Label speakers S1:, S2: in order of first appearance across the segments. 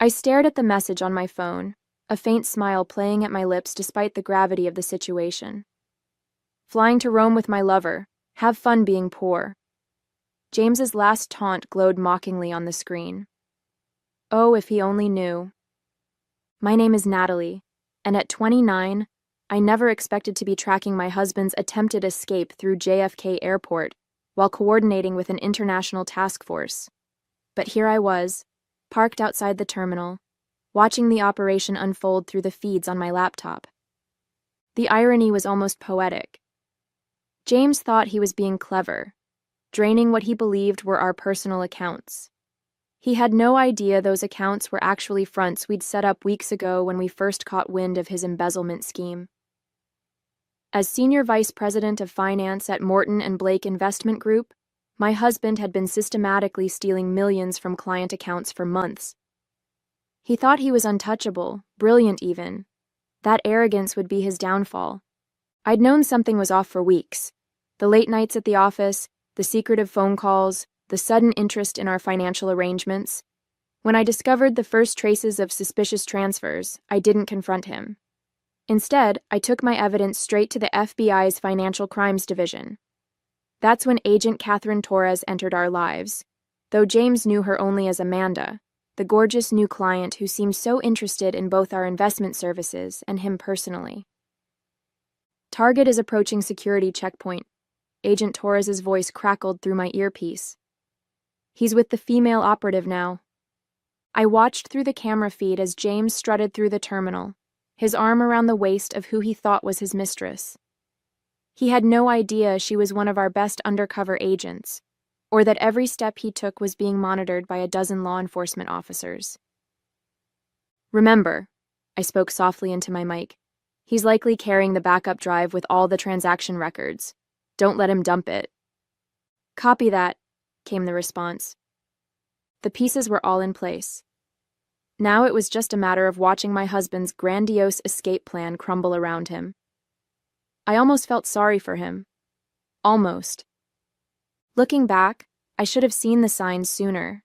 S1: I stared at the message on my phone, a faint smile playing at my lips despite the gravity of the situation. Flying to Rome with my lover. Have fun being poor. James's last taunt glowed mockingly on the screen. Oh, if he only knew. My name is Natalie, and at 29, I never expected to be tracking my husband's attempted escape through JFK Airport while coordinating with an international task force. But here I was, parked outside the terminal, watching the operation unfold through the feeds on my laptop. The irony was almost poetic. James thought he was being clever, draining what he believed were our personal accounts. He had no idea those accounts were actually fronts we'd set up weeks ago when we first caught wind of his embezzlement scheme. As Senior Vice President of Finance at Morton and Blake Investment Group, my husband had been systematically stealing millions from client accounts for months. He thought he was untouchable, brilliant even. That arrogance would be his downfall. I'd known something was off for weeks. The late nights at the office, the secretive phone calls, the sudden interest in our financial arrangements. When I discovered the first traces of suspicious transfers, I didn't confront him. Instead, I took my evidence straight to the FBI's Financial Crimes Division. That's when Agent Catherine Torres entered our lives, though James knew her only as Amanda, the gorgeous new client who seemed so interested in both our investment services and him personally. Target is approaching security checkpoint. Agent Torres's voice crackled through my earpiece. He's with the female operative now. I watched through the camera feed as James strutted through the terminal, his arm around the waist of who he thought was his mistress. He had no idea she was one of our best undercover agents, or that every step he took was being monitored by a dozen law enforcement officers. Remember, I spoke softly into my mic, he's likely carrying the backup drive with all the transaction records. Don't let him dump it. Copy that, came the response. The pieces were all in place. Now it was just a matter of watching my husband's grandiose escape plan crumble around him. I almost felt sorry for him. Almost. Looking back, I should have seen the signs sooner.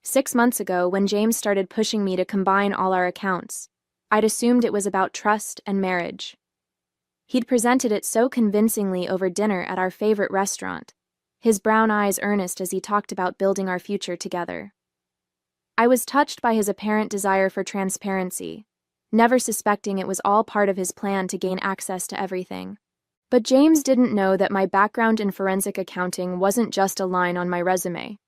S1: 6 months ago, when James started pushing me to combine all our accounts, I'd assumed it was about trust and marriage. He'd presented it so convincingly over dinner at our favorite restaurant, his brown eyes earnest as he talked about building our future together. I was touched by his apparent desire for transparency, never suspecting it was all part of his plan to gain access to everything. But James didn't know that my background in forensic accounting wasn't just a line on my resume.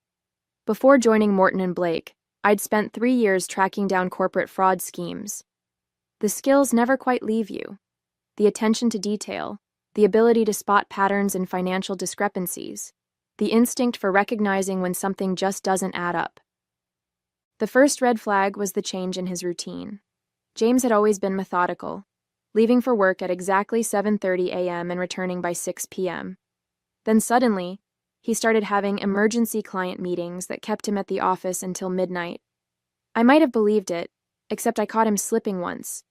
S1: Before joining Morton and Blake, I'd spent 3 years tracking down corporate fraud schemes. The skills never quite leave you. The attention to detail, the ability to spot patterns in financial discrepancies, the instinct for recognizing when something just doesn't add up. The first red flag was the change in his routine. James had always been methodical, leaving for work at exactly 7:30 a.m. and returning by 6 p.m. Then suddenly, he started having emergency client meetings that kept him at the office until midnight. I might have believed it, except I caught him slipping once.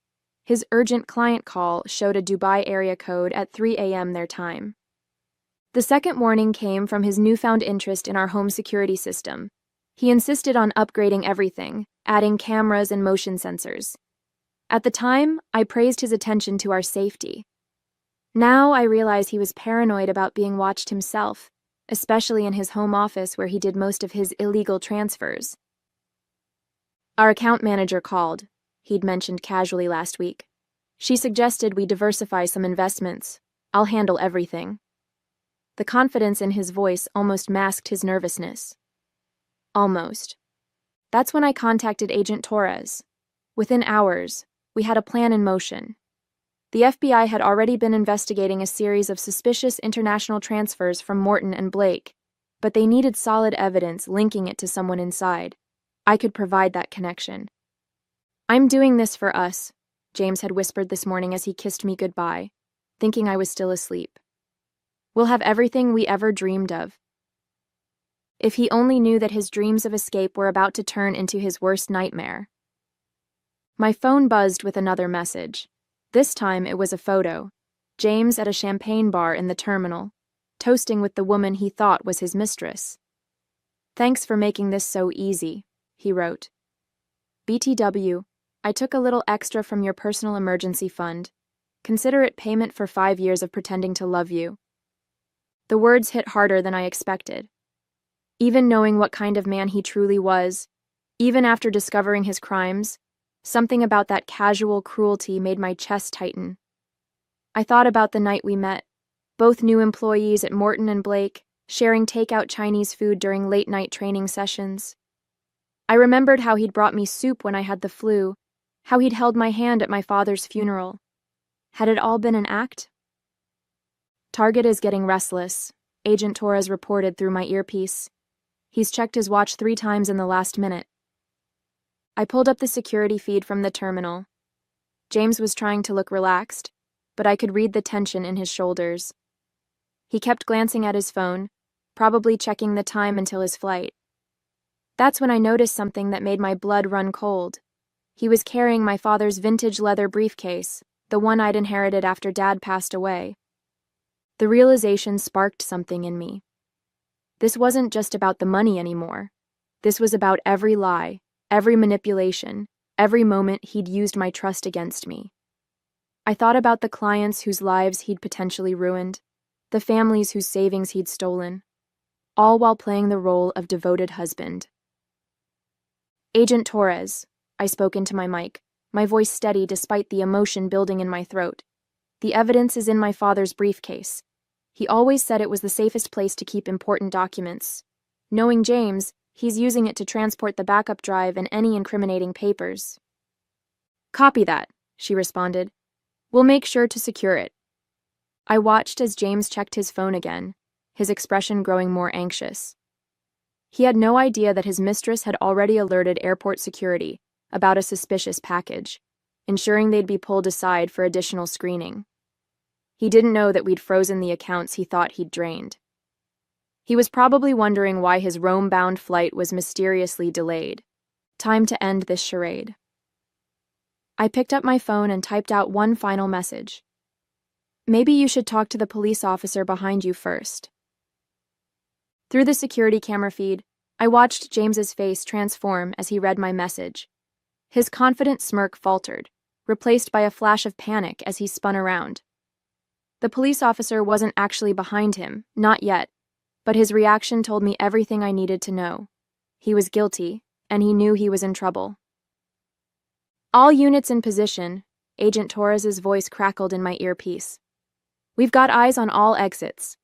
S1: His urgent client call showed a Dubai area code at 3 a.m. their time. The second warning came from his newfound interest in our home security system. He insisted on upgrading everything, adding cameras and motion sensors. At the time, I praised his attention to our safety. Now I realize he was paranoid about being watched himself, especially in his home office where he did most of his illegal transfers. Our account manager called. He'd mentioned casually last week. She suggested we diversify some investments. I'll handle everything. The confidence in his voice almost masked his nervousness. Almost. That's when I contacted Agent Torres. Within hours, we had a plan in motion. The FBI had already been investigating a series of suspicious international transfers from Morton and Blake, but they needed solid evidence linking it to someone inside. I could provide that connection. I'm doing this for us, James had whispered this morning as he kissed me goodbye, thinking I was still asleep. We'll have everything we ever dreamed of. If he only knew that his dreams of escape were about to turn into his worst nightmare. My phone buzzed with another message. This time it was a photo. James at a champagne bar in the terminal, toasting with the woman he thought was his mistress. Thanks for making this so easy, he wrote. BTW, I took a little extra from your personal emergency fund. Consider it payment for 5 years of pretending to love you. The words hit harder than I expected. Even knowing what kind of man he truly was, even after discovering his crimes, something about that casual cruelty made my chest tighten. I thought about the night we met, both new employees at Morton and Blake, sharing takeout Chinese food during late-night training sessions. I remembered how he'd brought me soup when I had the flu, how he'd held my hand at my father's funeral. Had it all been an act? Target is getting restless, Agent Torres reported through my earpiece. He's checked his watch 3 times in the last minute. I pulled up the security feed from the terminal. James was trying to look relaxed, but I could read the tension in his shoulders. He kept glancing at his phone, probably checking the time until his flight. That's when I noticed something that made my blood run cold. He was carrying my father's vintage leather briefcase, the one I'd inherited after Dad passed away. The realization sparked something in me. This wasn't just about the money anymore. This was about every lie, every manipulation, every moment he'd used my trust against me. I thought about the clients whose lives he'd potentially ruined, the families whose savings he'd stolen, all while playing the role of devoted husband. Agent Torres, I spoke into my mic, my voice steady despite the emotion building in my throat. The evidence is in my father's briefcase. He always said it was the safest place to keep important documents. Knowing James, he's using it to transport the backup drive and any incriminating papers. Copy that, she responded. We'll make sure to secure it. I watched as James checked his phone again, his expression growing more anxious. He had no idea that his mistress had already alerted airport security about a suspicious package, ensuring they'd be pulled aside for additional screening. He didn't know that we'd frozen the accounts he thought he'd drained. He was probably wondering why his Rome-bound flight was mysteriously delayed. Time to end this charade. I picked up my phone and typed out one final message. Maybe you should talk to the police officer behind you first. Through the security camera feed, I watched James's face transform as he read my message. His confident smirk faltered, replaced by a flash of panic as he spun around. The police officer wasn't actually behind him, not yet, but his reaction told me everything I needed to know. He was guilty, and he knew he was in trouble. All units in position, Agent Torres's voice crackled in my earpiece. We've got eyes on all exits.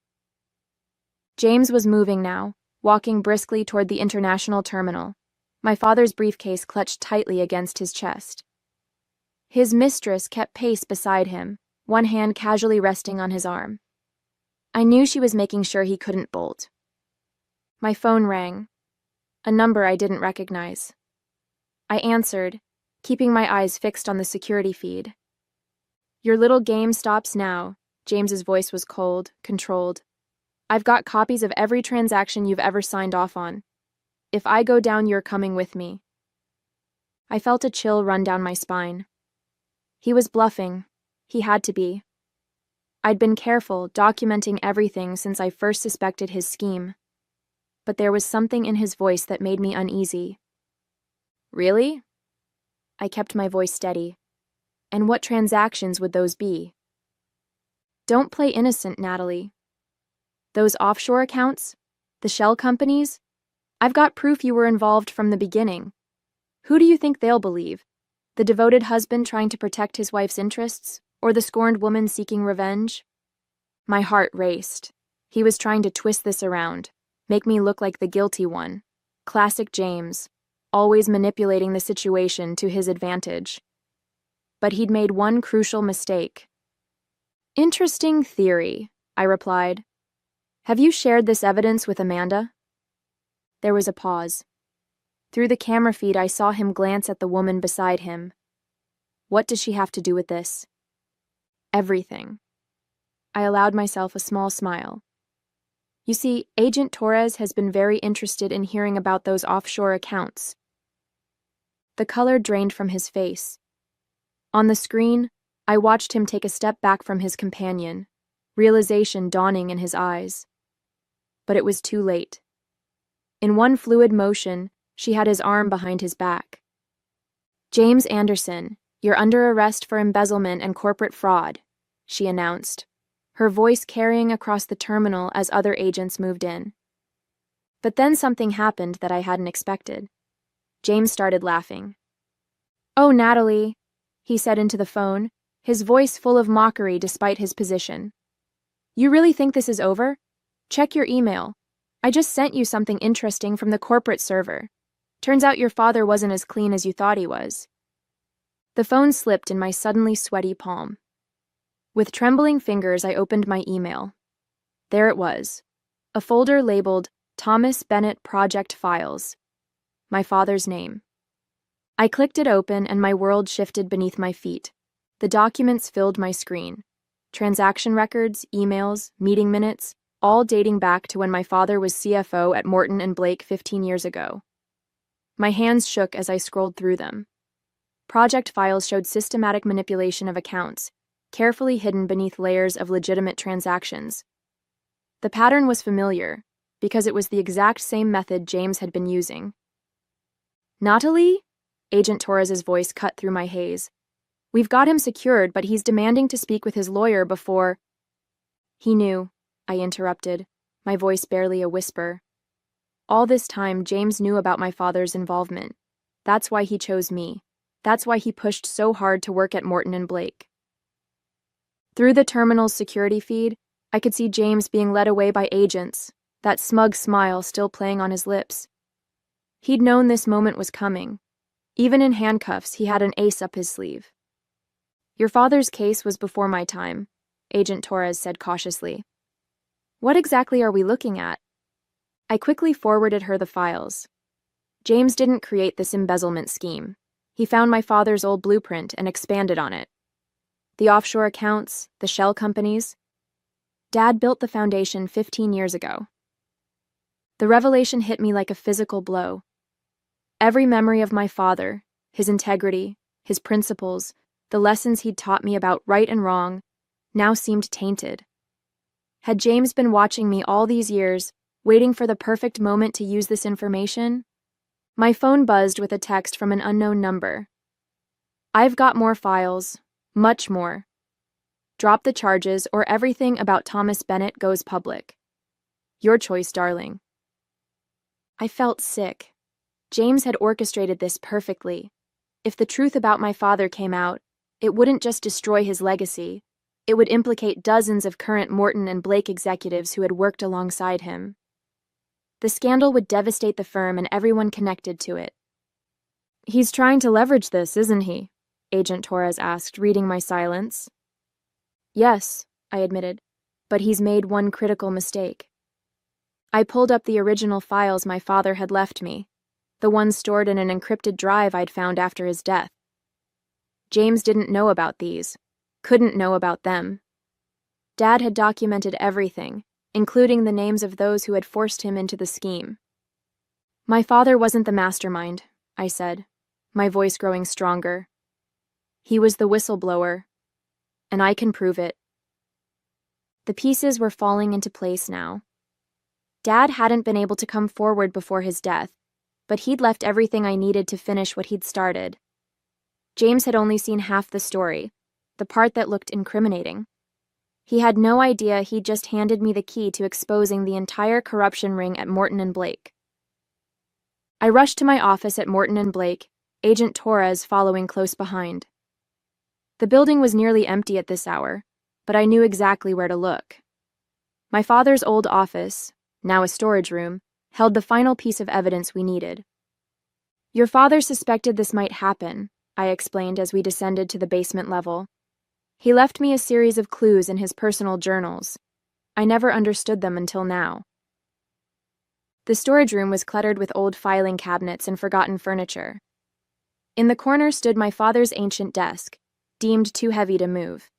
S1: James was moving now, walking briskly toward the international terminal, my father's briefcase clutched tightly against his chest. His mistress kept pace beside him, one hand casually resting on his arm. I knew she was making sure he couldn't bolt. My phone rang, a number I didn't recognize. I answered, keeping my eyes fixed on the security feed. Your little game stops now. James's voice was cold, controlled. I've got copies of every transaction you've ever signed off on. If I go down, you're coming with me. I felt a chill run down my spine. He was bluffing. He had to be. I'd been careful, documenting everything since I first suspected his scheme. But there was something in his voice that made me uneasy. Really? I kept my voice steady. And what transactions would those be? Don't play innocent, Natalie. Those offshore accounts? The shell companies? I've got proof you were involved from the beginning. Who do you think they'll believe? The devoted husband trying to protect his wife's interests? Or the scorned woman seeking revenge? My heart raced. He was trying to twist this around, make me look like the guilty one. Classic James, always manipulating the situation to his advantage. But he'd made one crucial mistake. Interesting theory, I replied. Have you shared this evidence with Amanda? There was a pause. Through the camera feed, I saw him glance at the woman beside him. What does she have to do with this? Everything. I allowed myself a small smile. You see, Agent Torres has been very interested in hearing about those offshore accounts. The color drained from his face. On the screen, I watched him take a step back from his companion, realization dawning in his eyes. But it was too late. In one fluid motion, she had his arm behind his back. James Anderson, you're under arrest for embezzlement and corporate fraud, she announced, her voice carrying across the terminal as other agents moved in. But then something happened that I hadn't expected. James started laughing. "Oh, Natalie," he said into the phone, his voice full of mockery despite his position. "You really think this is over? Check your email. I just sent you something interesting from the corporate server. Turns out your father wasn't as clean as you thought he was." The phone slipped in my suddenly sweaty palm. With trembling fingers, I opened my email. There it was, a folder labeled Thomas Bennett Project Files. My father's name. I clicked it open and my world shifted beneath my feet. The documents filled my screen. Transaction records, emails, meeting minutes, all dating back to when my father was CFO at Morton and Blake 15 years ago. My hands shook as I scrolled through them. Project files showed systematic manipulation of accounts, carefully hidden beneath layers of legitimate transactions. The pattern was familiar, because it was the exact same method James had been using. "Natalie?" Agent Torres's voice cut through my haze. "We've got him secured, but he's demanding to speak with his lawyer before—" "He knew," I interrupted, my voice barely a whisper. All this time, James knew about my father's involvement. That's why he chose me. That's why he pushed so hard to work at Morton and Blake. Through the terminal's security feed, I could see James being led away by agents, that smug smile still playing on his lips. He'd known this moment was coming. Even in handcuffs, he had an ace up his sleeve. "Your father's case was before my time," Agent Torres said cautiously. "What exactly are we looking at?" I quickly forwarded her the files. James didn't create this embezzlement scheme. He found my father's old blueprint and expanded on it. The offshore accounts, the shell companies. Dad built the foundation 15 years ago. The revelation hit me like a physical blow. Every memory of my father, his integrity, his principles, the lessons he'd taught me about right and wrong, now seemed tainted. Had James been watching me all these years, waiting for the perfect moment to use this information? My phone buzzed with a text from an unknown number. "I've got more files, much more. Drop the charges or everything about Thomas Bennett goes public. Your choice, darling." I felt sick. James had orchestrated this perfectly. If the truth about my father came out, it wouldn't just destroy his legacy. It would implicate dozens of current Morton and Blake executives who had worked alongside him. The scandal would devastate the firm and everyone connected to it. "He's trying to leverage this, isn't he?" Agent Torres asked, reading my silence. "Yes," I admitted, "but he's made one critical mistake." I pulled up the original files my father had left me, the ones stored in an encrypted drive I'd found after his death. James didn't know about these, couldn't know about them. Dad had documented everything, including the names of those who had forced him into the scheme. "My father wasn't the mastermind," I said, my voice growing stronger. "He was the whistleblower, and I can prove it." The pieces were falling into place now. Dad hadn't been able to come forward before his death, but he'd left everything I needed to finish what he'd started. James had only seen half the story, the part that looked incriminating. He had no idea he'd just handed me the key to exposing the entire corruption ring at Morton and Blake. I rushed to my office at Morton and Blake, Agent Torres following close behind. The building was nearly empty at this hour, but I knew exactly where to look. My father's old office, now a storage room, held the final piece of evidence we needed. "Your father suspected this might happen," I explained as we descended to the basement level. "He left me a series of clues in his personal journals. I never understood them until now." The storage room was cluttered with old filing cabinets and forgotten furniture. In the corner stood my father's ancient desk, deemed too heavy to move.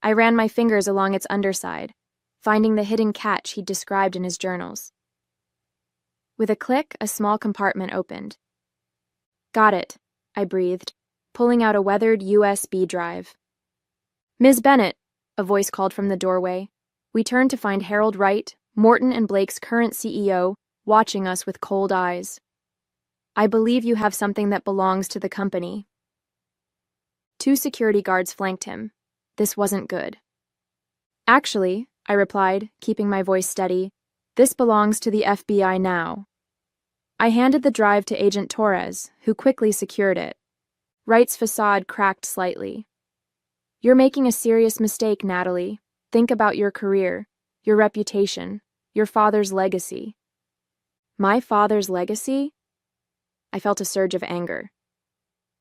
S1: I ran my fingers along its underside, finding the hidden catch he'd described in his journals. With a click, a small compartment opened. "Got it," I breathed, pulling out a weathered USB drive. "Ms. Bennett," a voice called from the doorway. We turned to find Harold Wright, Morton and Blake's current CEO, watching us with cold eyes. I believe you have something that belongs to the company. 2 security guards flanked him. This wasn't good. Actually, I replied, keeping my voice steady, this belongs to the FBI now. I handed the drive to Agent Torres, who quickly secured it. Wright's facade cracked slightly. You're making a serious mistake, Natalie. Think about your career, your reputation, your father's legacy. My father's legacy? I felt a surge of anger.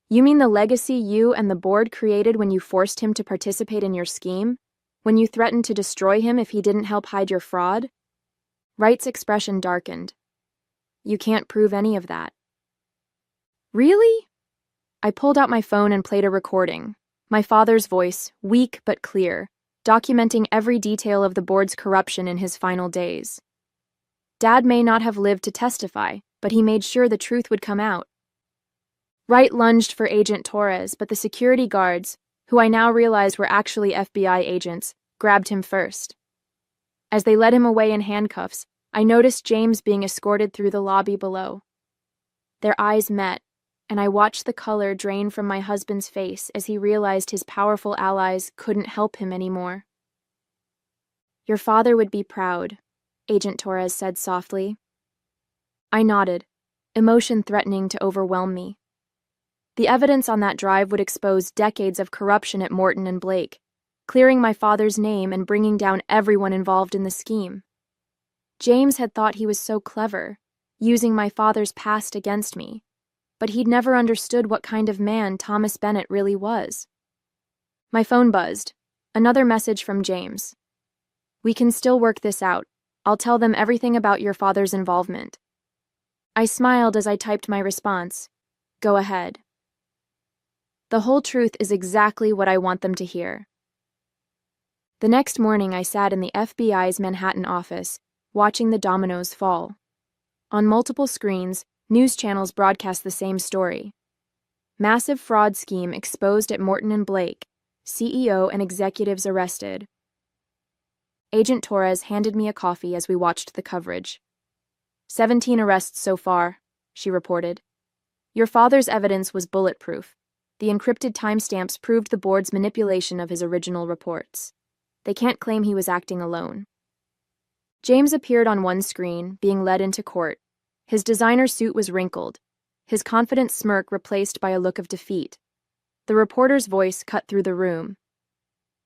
S1: You mean the legacy you and the board created when you forced him to participate in your scheme? When you threatened to destroy him if he didn't help hide your fraud? Wright's expression darkened. You can't prove any of that. Really? I pulled out my phone and played a recording. My father's voice, weak but clear, documenting every detail of the board's corruption in his final days. Dad may not have lived to testify, but he made sure the truth would come out. Wright lunged for Agent Torres, but the security guards, who I now realized were actually FBI agents, grabbed him first. As they led him away in handcuffs, I noticed James being escorted through the lobby below. Their eyes met, and I watched the color drain from my husband's face as he realized his powerful allies couldn't help him anymore. Your father would be proud, Agent Torres said softly. I nodded, emotion threatening to overwhelm me. The evidence on that drive would expose decades of corruption at Morton and Blake, clearing my father's name and bringing down everyone involved in the scheme. James had thought he was so clever, using my father's past against me, but he'd never understood what kind of man Thomas Bennett really was. My phone buzzed. Another message from James. We can still work this out. I'll tell them everything about your father's involvement. I smiled as I typed my response. Go ahead. The whole truth is exactly what I want them to hear. The next morning, I sat in the FBI's Manhattan office, watching the dominoes fall. On multiple screens, news channels broadcast the same story. Massive fraud scheme exposed at Morton and Blake, CEO and executives arrested. Agent Torres handed me a coffee as we watched the coverage. 17 arrests so far, she reported. Your father's evidence was bulletproof. The encrypted timestamps proved the board's manipulation of his original reports. They can't claim he was acting alone. James appeared on one screen, being led into court. His designer suit was wrinkled, his confident smirk replaced by a look of defeat. The reporter's voice cut through the room.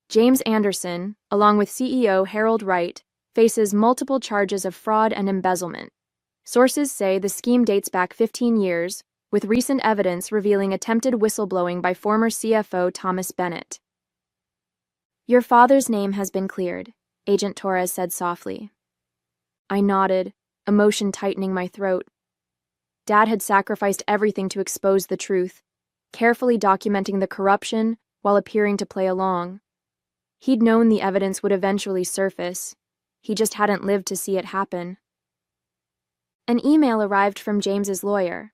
S1: James Anderson, along with CEO Harold Wright, faces multiple charges of fraud and embezzlement. Sources say the scheme dates back 15 years, with recent evidence revealing attempted whistleblowing by former CFO Thomas Bennett. Your father's name has been cleared, Agent Torres said softly. I nodded, emotion tightening my throat. Dad had sacrificed everything to expose the truth, carefully documenting the corruption while appearing to play along. He'd known the evidence would eventually surface. He just hadn't lived to see it happen. An email arrived from James's lawyer.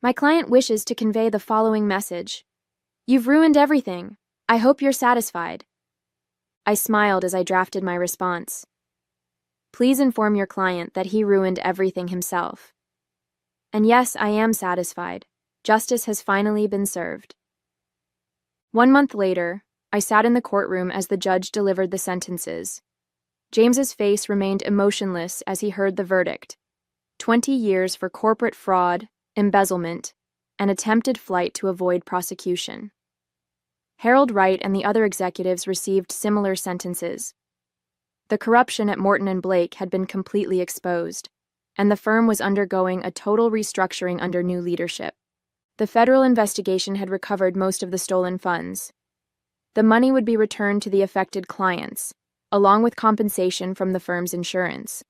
S1: My client wishes to convey the following message. You've ruined everything. I hope you're satisfied. I smiled as I drafted my response. Please inform your client that he ruined everything himself. And yes, I am satisfied. Justice has finally been served. 1 month later, I sat in the courtroom as the judge delivered the sentences. James's face remained emotionless as he heard the verdict. 20 years for corporate fraud, embezzlement, and attempted flight to avoid prosecution. Harold Wright and the other executives received similar sentences. The corruption at Morton and Blake had been completely exposed, and the firm was undergoing a total restructuring under new leadership. The federal investigation had recovered most of the stolen funds. The money would be returned to the affected clients, along with compensation from the firm's insurance.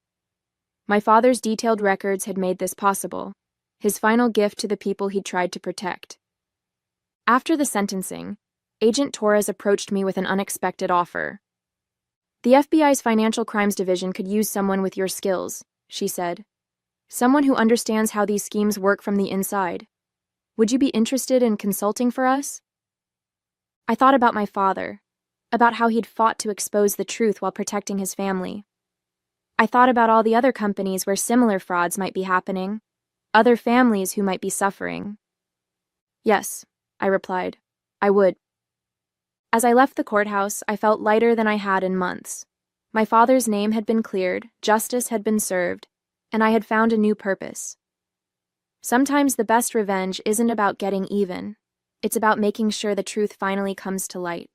S1: My father's detailed records had made this possible, his final gift to the people he'd tried to protect. After the sentencing, Agent Torres approached me with an unexpected offer. The FBI's Financial Crimes Division could use someone with your skills, she said. Someone who understands how these schemes work from the inside. Would you be interested in consulting for us? I thought about my father, about how he'd fought to expose the truth while protecting his family. I thought about all the other companies where similar frauds might be happening, other families who might be suffering. Yes, I replied. I would. As I left the courthouse, I felt lighter than I had in months. My father's name had been cleared, justice had been served, and I had found a new purpose. Sometimes the best revenge isn't about getting even. It's about making sure the truth finally comes to light.